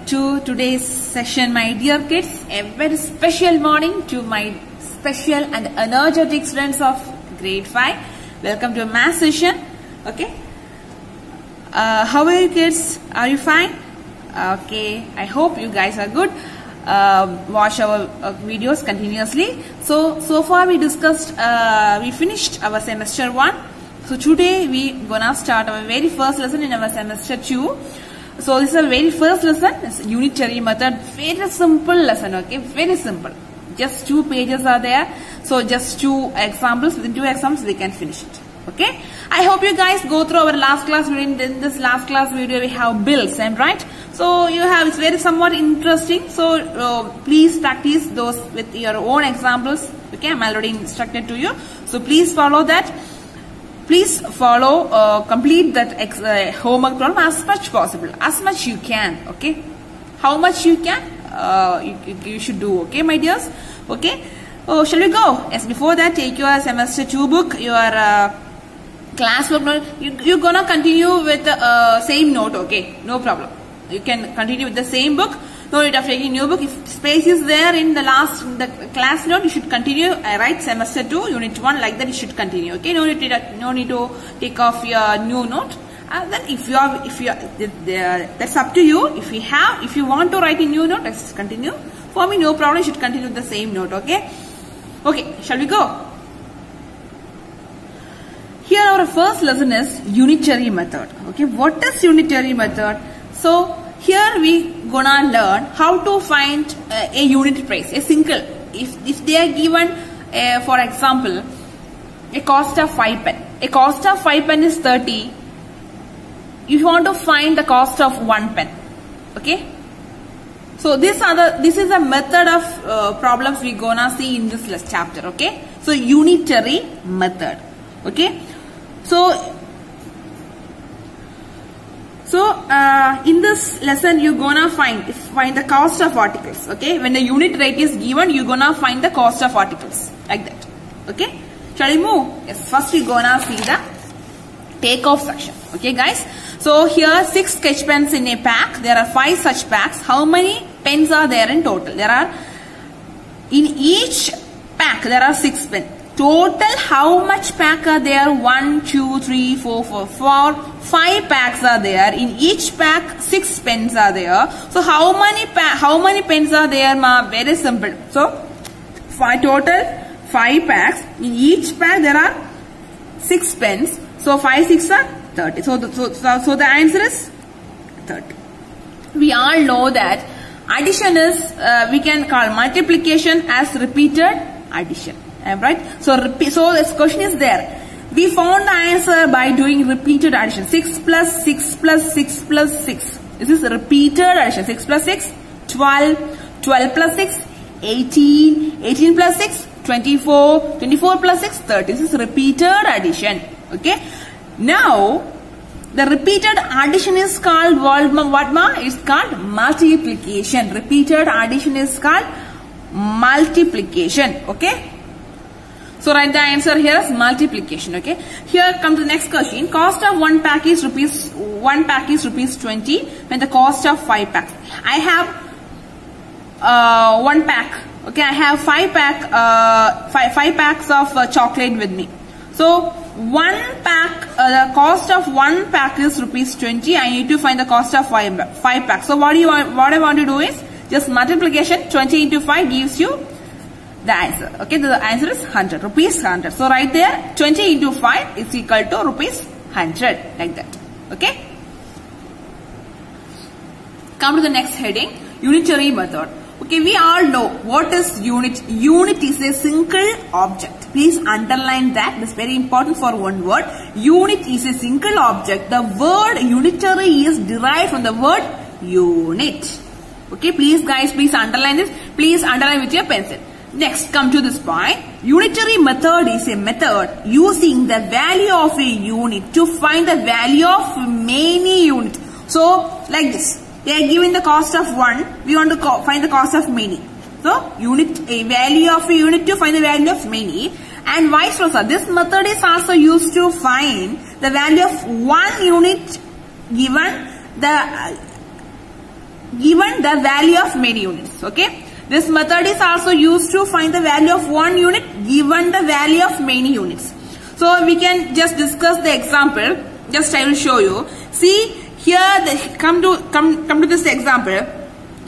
to today's session, my dear kids. A very special morning to my special and energetic students of grade 5. Welcome to a math session. Okay. How are you kids? Are you fine? Okay. I hope you guys are good. Watch our videos continuously. So far we discussed, we finished our semester 1. So today we gonna start our very first lesson in our semester 2. So this is our very first lesson. It's unitary method. Very simple lesson. Okay, very simple. Just 2 pages are there. So just 2 examples. Within 2 examples we can finish it. Okay. I hope you guys go through our last class video. In this last class video we have bills, and right. So you have, it's very somewhat interesting. So please practice those with your own examples. Okay, I'm already instructed to you. So please follow that. Please follow, complete that homework problem as much possible, as much you can. Okay, how much you can, you should do. Okay, my dears. Okay. Oh, shall we go? Yes. Before that, take your semester 2 book, your classwork note. You're gonna continue with the same note. Okay, no problem. You can continue with the same book. No need of taking new book. If space is there in the class note, you should continue. Write semester 2, unit 1 like that. You should continue. Okay, no need to take off your new note. Then if you that's up to you. If you want to write a new note, let's continue. For me, no problem. You should continue with the same note. Okay. Okay. Shall we go? Here our first lesson is unitary method. Okay. What is unitary method? So here we gonna learn how to find a unit price, a single. If they are given, for example, a cost of 5 pen. A cost of 5 pen is 30. If you want to find the cost of 1 pen, okay. So this is a method of problems we gonna see in this chapter. Okay. So unitary method. Okay. So in this lesson you're gonna find the cost of articles. Okay, when the unit rate is given, you're gonna find the cost of articles like that. Okay, shall we move? Yes, first we're gonna see the takeoff section. Okay guys, so here 6 sketch pens in a pack. There are 5 such packs. How many pens are there in total? There are, in each pack there are 6 pens. Total, how much pack are there? 1, 2, 3, 4, 5 packs are there. In each pack, 6 pens are there. So how many pens are there, ma? Very simple. So total 5 packs. In each pack there are 6 pens. So 5 6 are 30. So the answer is 30. We all know that addition is we can call multiplication as repeated addition. Right? So this question is there. We found the answer by doing repeated addition. 6 plus 6 plus 6 plus 6. This is repeated addition. 6 plus 6, 12. 12 plus 6, 18. 18 plus 6, 24. 24 plus 6, 30. This is repeated addition. Okay. Now, the repeated addition is called what ma? It's called multiplication. Repeated addition is called multiplication. Okay. So write the answer here as multiplication. Okay. Here comes the next question. Cost of 1 pack is rupees 20. When the cost of 5 packs. I have 1 pack. Okay. I have 5 packs of chocolate with me. So 1 pack, the cost of 1 pack is rupees 20. I need to find the cost of 5 packs. So what I want to do is just multiplication. 20 into 5 gives you the answer. Okay, the answer is 100, rupees 100. So right there, 20 into 5 is equal to rupees 100, like that. Okay. Come to the next heading, unitary method. Okay, we all know what is unit. Unit is a single object. Please underline that. This is very important for one word. Unit is a single object. The word unitary is derived from the word unit. Okay, please guys, please underline this. Please underline with your pencil. Next, come to this point. Unitary method is a method using the value of a unit to find the value of many units. So, like this. They are given the cost of 1. We want to find the cost of many. So, a value of a unit to find the value of many. And vice versa. This method is also used to find the value of 1 unit given the given the value of many units. Okay. This method is also used to find the value of one unit given the value of many units. So we can just discuss the example. Just I will show you. See here, come to this example.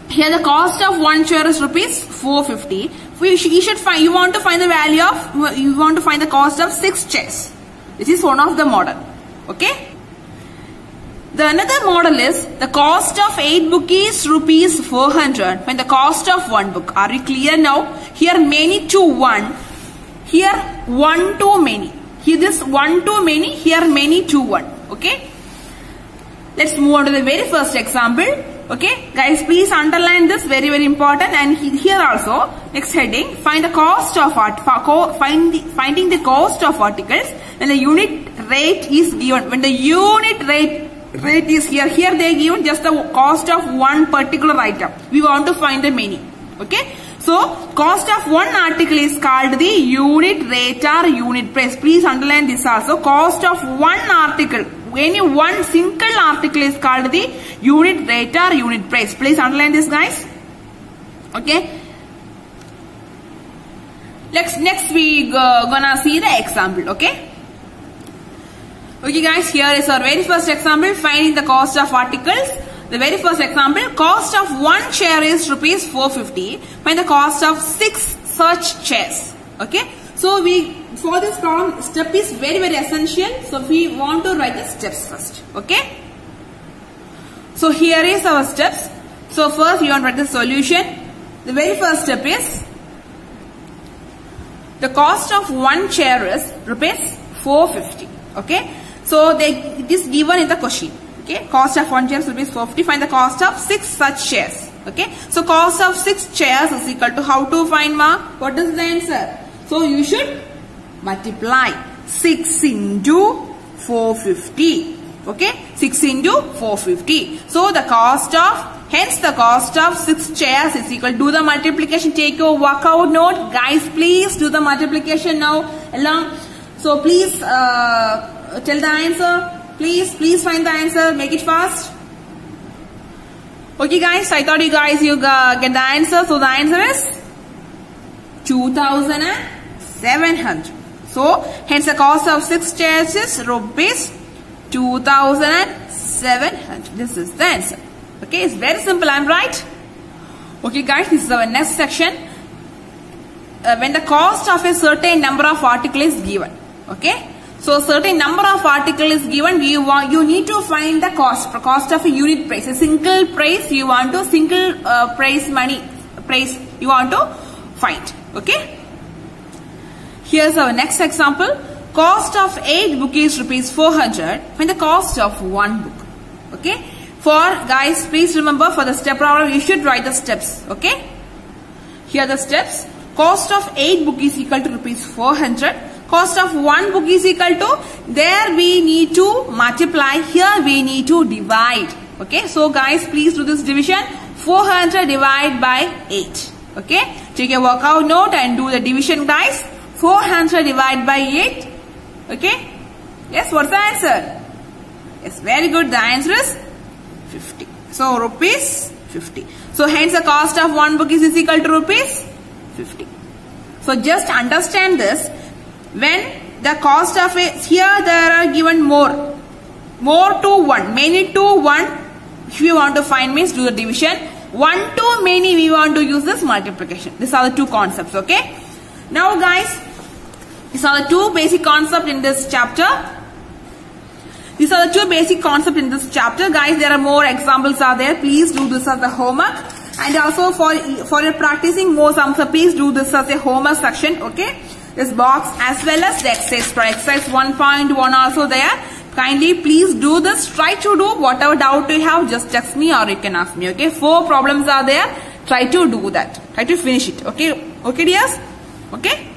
Here the cost of one chair is rupees 450. You want to find the cost of 6 chairs. This is one of the model. Okay. The another model is the cost of 8 book is rupees 400. Find the cost of one book. Are we clear now? Here many to one. Here one to many. Here this one to many. Here many to one. Okay. Let's move on to the very first example. Okay. Guys, please underline this. Very, very important. And here also, next heading, find the cost of finding the cost of articles when the unit rate is given. When the unit rate is here they given just the cost of one particular item. We want to find the many. Okay. So, cost of one article is called the unit rate or unit price. Please underline this also. Cost of one article, any one single article is called the unit rate or unit price. Please underline this, guys. Okay. Next we gonna see the example. Okay. Okay guys, here is our very first example, finding the cost of articles. The very first example, cost of one chair is rupees 450. Find the cost of 6 such chairs. Okay. So for this problem, step is very, very essential. So we want to write the steps first. Okay. So here is our steps. So first we want to write the solution. The very first step is, the cost of one chair is rupees 450. Okay. So it is given in the question. Okay. Cost of one chair is rupees 450. Find the cost of 6 such chairs. Okay. So cost of 6 chairs is equal to, how to find, ma? What is the answer? So you should multiply 6 into 450. Okay. 6 into 450. So the cost of 6 chairs is equal to, do the multiplication. Take your workout note. Guys, please do the multiplication now along. So please tell the answer. Please find the answer. Make it fast. Okay guys, I thought you guys get the answer. So the answer is 2,700. So hence the cost of 6 chairs is rupees 2,700. This is the answer. Okay, it's very simple. I'm right. Okay guys, this is our next section. When the cost of a certain number of article is given. Okay. So certain number of article is given. You need to find the cost of a unit price. A single price you want to price you want to find. Okay. Here's our next example. Cost of 8 book is rupees 400. Find the cost of one book. Okay. Guys, please remember, for the step problem you should write the steps. Okay. Here are the steps. Cost of 8 book is equal to rupees 400. Cost of one book is equal to, there we need to multiply, here we need to divide. Okay, so guys, please do this division. 400 divided by 8. Okay, take a workout note and do the division, guys. 400 divided by 8. Okay, yes, what's the answer? Yes, very good. The answer is 50. So rupees 50. So hence the cost of one book is equal to rupees 50. So just understand this. When the cost of here there are given more to 1, many to 1, if you want to find means do the division. 1 to many we want to use this multiplication. These are the two concepts. Okay. Now guys, these are the two basic concepts in this chapter. Guys, there are more examples are there. Please do this as the homework. And also for your practicing more sums, please do this as a homework section. Okay. This box as well as the exercise 1.1 also there. Kindly please do this. Try to do whatever doubt you have. Just text me or you can ask me. Okay. 4 problems are there. Try to do that. Try to finish it. Okay. Okay dears. Okay.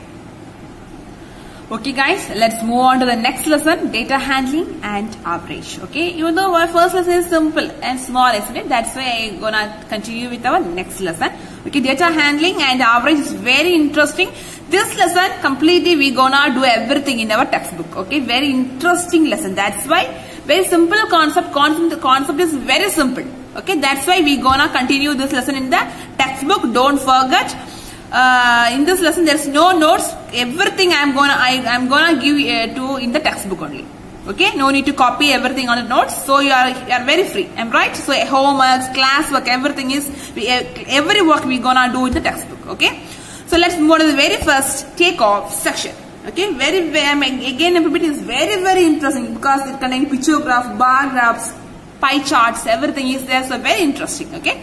Okay guys, let's move on to the next lesson, data handling and average. Okay, even though our first lesson is simple and small, isn't it? That's why I'm gonna continue with our next lesson. Okay, data handling and average is very interesting. This lesson completely we gonna do everything in our textbook. Okay, very interesting lesson. That's why very simple concept. Concept is very simple. Okay, that's why we gonna continue this lesson in the textbook. Don't forget. In this lesson, there's no notes. Everything I'm gonna give to in the textbook only. Okay, no need to copy everything on the notes. So you are very free. I'm right. So homeworks, classwork, everything is every work we gonna do in the textbook. Okay. So let's move on to the very first takeoff section. Okay, again everybody is very interesting because it contains picture graph, bar graphs, pie charts, everything is there. So very interesting. Okay,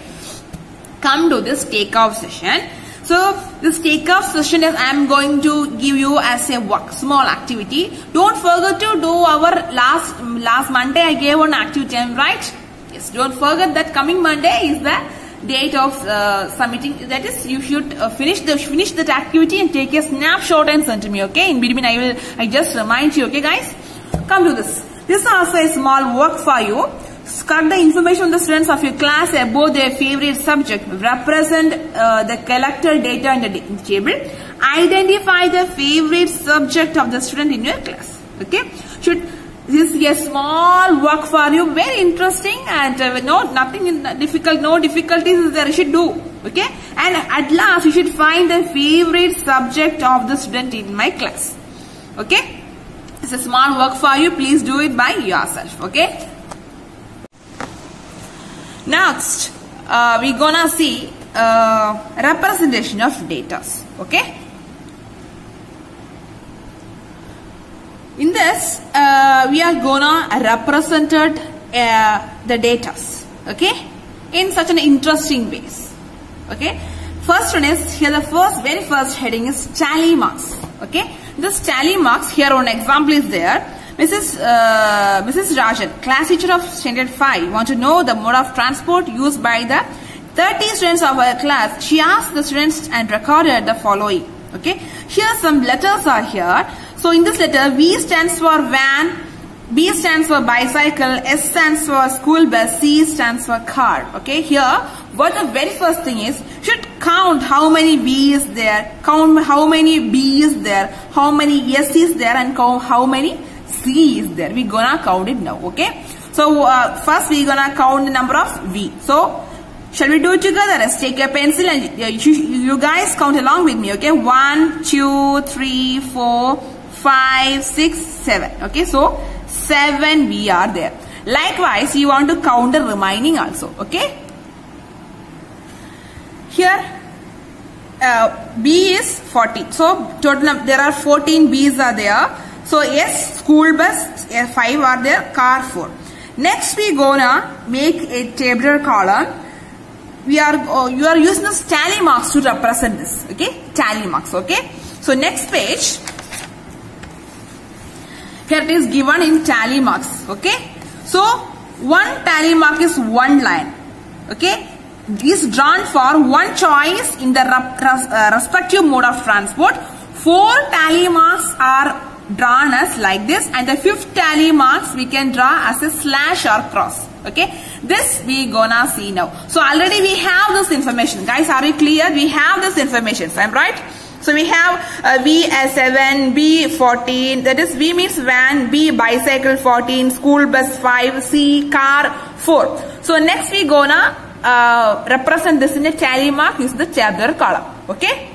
come to this takeoff session. So this takeoff session is I am going to give you as a work, small activity. Don't forget to do our last Monday I gave one activity, right? Yes, don't forget that coming Monday is the date of submitting. That is, you should finish that activity and take a snapshot and send to me. Okay, in between I just remind you. Okay, guys, come to this. This is also a small work for you. Cut the information on the students of your class about their favorite subject. Represent the collected data in the table. Identify the favorite subject of the student in your class. Okay, this is a small work for you, very interesting, and nothing difficult, no difficulties there you should do. Okay, and at last you should find the favorite subject of the student in my class. Okay, it's a small work for you. Please do it by yourself. Okay. Next, we're gonna see representation of data. Okay. In this, we are gonna represent the data, okay, in such an interesting ways. Okay, first one is here. The very first heading is tally marks. Okay, this tally marks here. One example is there. Mrs. Rajan, class teacher of standard 5, want to know the mode of transport used by the 30 students of her class. She asked the students and recorded the following. Okay, here some letters are here. So in this letter, V stands for van, B stands for bicycle, S stands for school bus, C stands for car. Okay, here what the very first thing is, should count how many V is there, count how many B is there, how many S is there, and count how many C is there. We're gonna count it now. Okay, so first we're gonna count the number of V. So shall we do it together? Let's take a pencil and you guys count along with me. Okay, 1, 2, 3, 4, 5, 6, 7. Okay, so 7 V are there. Likewise, you want to count the remaining also. Okay, here B is 14. So total there are 14 B's are there. So S, school bus, 5 are there, car 4. Next we gonna make a tabular column. You are using this tally marks to represent this. Okay, tally marks. Okay, so next page. Here it is given in tally marks. Okay, so one tally mark is one line. Okay, is drawn for one choice in the respective mode of transport. 4 tally marks are drawn as like this, and the 5th tally marks we can draw as a slash or cross. Okay, this we gonna see now. So already we have this information, guys. Are you clear? We have this information. So I'm right. So we have V as 7, B 14. That is V means van, B bicycle 14, school bus 5, C car 4. So next we gonna represent this in a tally mark. Use the tabular column. Okay.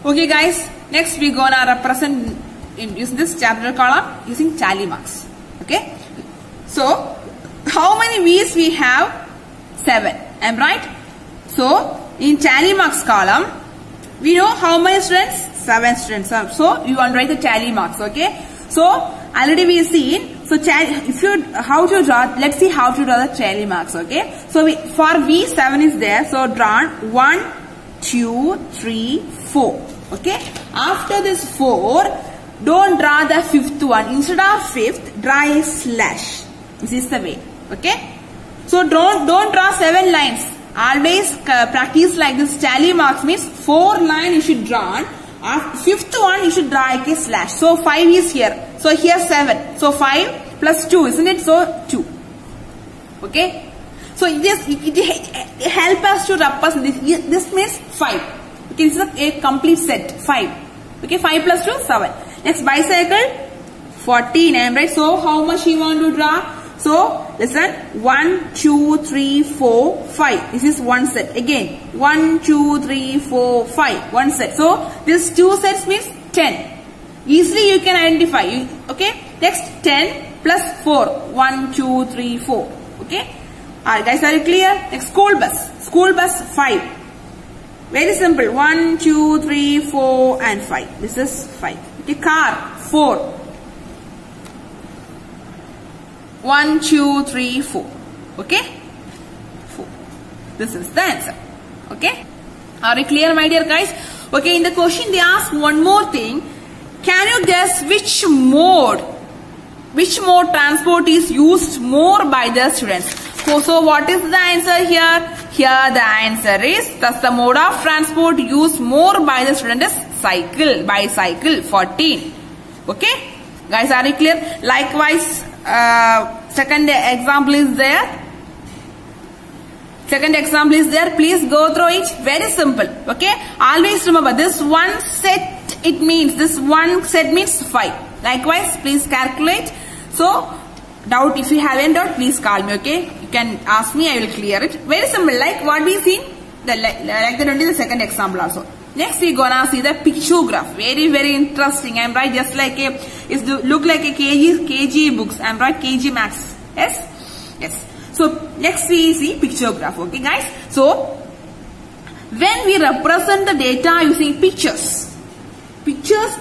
Okay, guys. Next we gonna represent using this tabular column using tally marks. Okay. So how many V's we have? 7. Am right? So in tally marks column, we know how many students? 7 students. So you want to write the tally marks. Okay. So already we seen. So how to draw? Let's see how to draw the tally marks. Okay. So for V 7 is there. So drawn 1, 2, 3, 4. Okay. After this 4, don't draw the 5th one. Instead of 5th, draw a slash. This is the way. Okay. So don't draw 7 lines. Always practice like this. Tally marks means 4 lines you should draw. 5th one you should draw a slash. So 5 is here. So here 7. So 5 plus 2, isn't it? So 2. Okay. So it helps us to represent this. This means 5. Okay, this is a complete set. 5. Okay, 5 plus 2, 7. Next bicycle 14. I am right. So how much you want to draw? So listen, 1, 2, 3, 4, 5. This is one set. Again, 1, 2, 3, 4, 5. One set. So this 2 sets means 10. Easily you can identify. Okay. Next 10 plus 4. 1, 2, 3, 4. Okay. Alright guys, are you clear? Next school bus. School bus 5. Very simple. 1, 2, 3, 4 and 5. This is 5. Okay. Car 4. 1, 2, 3, 4. Okay? 4. This is the answer. Okay? Are you clear, my dear guys? Okay, in the question they ask one more thing. Can you guess which mode transport is used more by the students? So what is the answer here? Here the answer is, thus the mode of transport used more by the student is cycle, bicycle, 14. Okay? Guys, are you clear? Likewise, second example is there. Second example is there. Please go through it. Very simple. Okay. Always remember this one set. It means this one set means 5. Likewise, please calculate. So, doubt if you have any doubt, please call me. Okay. You can ask me. I will clear it. Very simple. Like what we seen. Like that only the second example also. Next we gonna see the pictograph. Very interesting. I'm right. Just like it look like a KG books. I'm right. KG Max. Yes. So next we see pictograph. Okay guys. So when we represent the data using pictures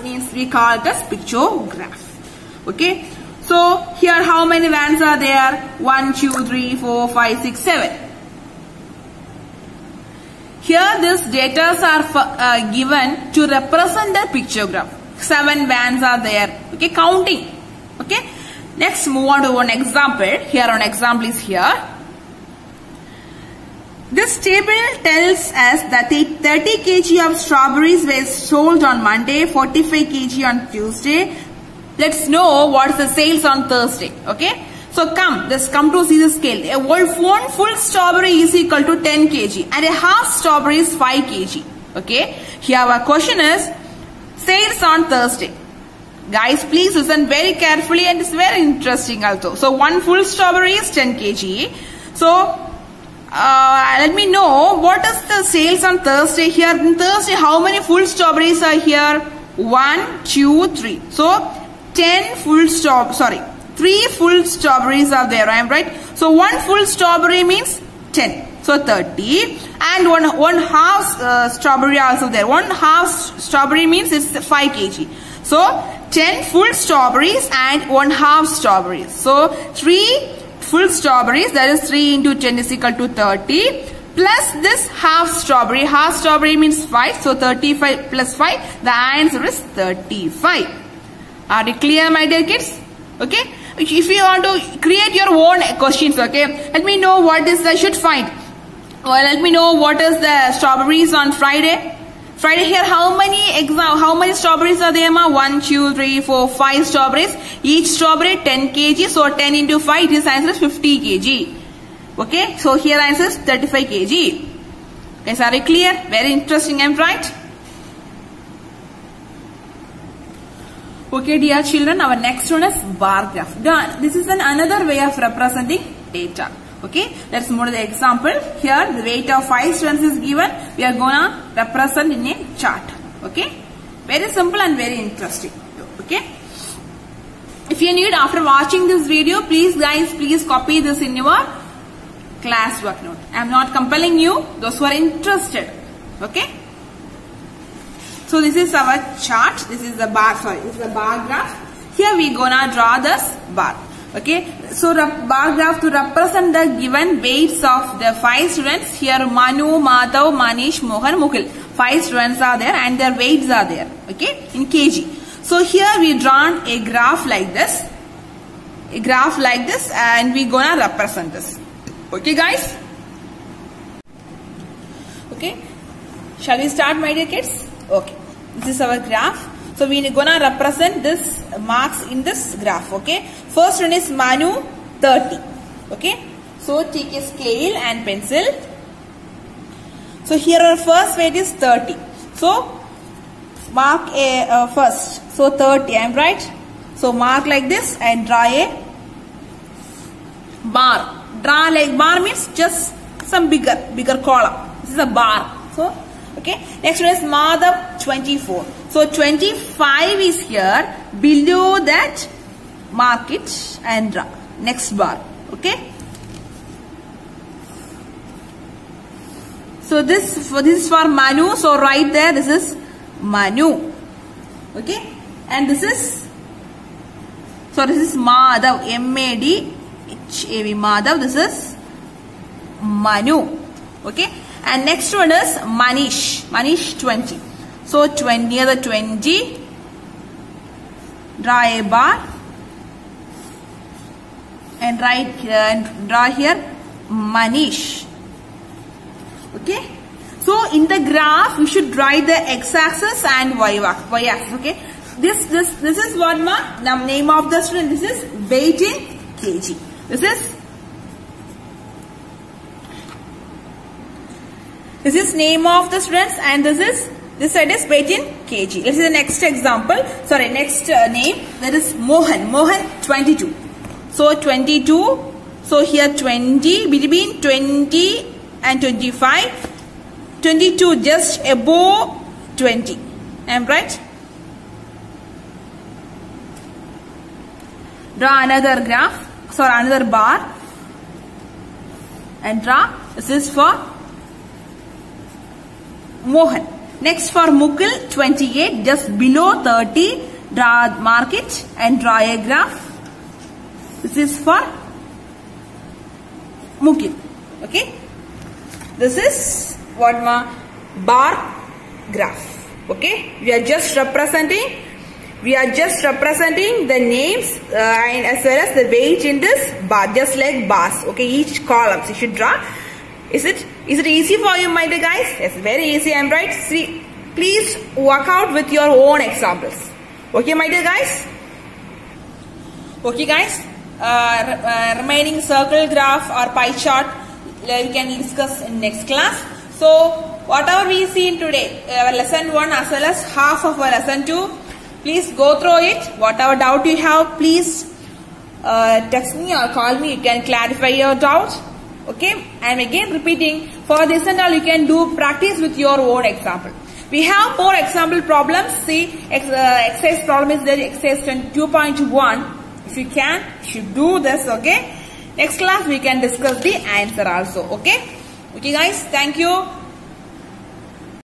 means we call it as pictograph. Okay. So here how many vans are there? 1, 2, 3, 4, 5, 6, 7. Here these data are given to represent the pictograph. 7 vans are there. Okay, counting. Okay. Next move on to one example. Here one example is here. This table tells us that 30 kg of strawberries were sold on Monday, 45 kg on Tuesday. Let's know what's the sales on Thursday. Okay. So let's come to see the scale. One full strawberry is equal to 10 kg and a half strawberry is 5 kg. Okay. Here our question is sales on Thursday. Guys, please listen very carefully and it's very interesting also. So one full strawberry is 10 kg. So let me know what is the sales on Thursday. Here on Thursday, how many full strawberries are here? 1, 2, 3. So 3 full strawberries are there. I am right. So one full strawberry means 10. So 30. And one half strawberry also there. One half strawberry means it's 5 kg. So 10 full strawberries and 1 half strawberries. So 3 full strawberries, that is 3 into 10 is equal to 30. Plus this half strawberry. Half strawberry means 5. So 35 plus 5. The answer is 35. Are you clear, my dear kids? Okay. If you want to create your own questions, okay, let me know what is I should find. Well, let me know what is the strawberries on Friday. Friday here, how many strawberries are there, ma? 1, 2, 3, 4, 5 strawberries. Each strawberry 10 kg. So 10 into 5, this answer is 50 kg. Okay. So here answer is 35 kg. Guys, are you clear? Very interesting, I'm right. Okay, dear children, our next one is bar graph. This is another way of representing data. Okay, let's move to the example. Here, the weight of 5 students is given. We are gonna represent in a chart. Okay, very simple and very interesting. Okay, if you need after watching this video, please copy this in your classwork note. I am not compelling you. Those who are interested. Okay. So this is our chart. This is the bar. This is the bar graph. Here we gonna draw this bar. Okay. So the bar graph to represent the given weights of the 5 students. Here Manu, Madhav, Manish, Mohan, Mukul. 5 students are there and their weights are there. Okay. In kg. So here we drawn a graph like this. A graph like this and we gonna represent this. Okay guys. Okay. Shall we start, my dear kids? Okay. This is our graph. So we are gonna represent this marks in this graph. Okay. First one is Manu 30. Okay. So take a scale and pencil. So here our first weight is 30. So mark a first. So 30. I am right. So mark like this and draw a bar. Draw like bar means just some bigger column. This is a bar. So, okay. Next one is Madhav 24. So 25 is here. Below that, mark it and draw. Next bar. Okay. So this is for Manu. So right there, this is Manu. Okay. And this is Madhav. M-A-D-H-A-V. Madhav. This is Manu. Okay. And next one is Manish. Manish 20. So near the 20, draw a bar and draw here Manish. Okay. So in the graph, we should write the x-axis and y-axis. Okay. This is what the name of the student. This is weight in kg. This is name of the students, and this side is weight in kg. Let's see the next example. Sorry, next name. That is Mohan. Mohan 22. So 22. So here 20, between 20 and 25. 22 just above 20. Am I right? Draw another graph. Sorry, another bar. And draw. This is for Mohan. Next for Mukul 28, just below 30, mark it and draw a graph. This is for Mukul. Okay. This is what bar graph. Okay. We are just representing the names and as well as the weight in this bar, just like bars. Okay. Each column you should draw. Is it easy for you, my dear guys? Yes, very easy. I'm right. See, please work out with your own examples. Okay, my dear guys. Okay, guys. Remaining circle graph or pie chart we can discuss in next class. So whatever we see in today, lesson 1 as well as half of our lesson 2, please go through it. Whatever doubt you have, please text me or call me. You can clarify your doubts. Okay, I'm again repeating, for this and all you can do practice with your own example. We have more example problems. See, exercise problem is there, exercise 2.1. If you can, you should do this. Okay, next class we can discuss the answer also. Okay, guys, thank you.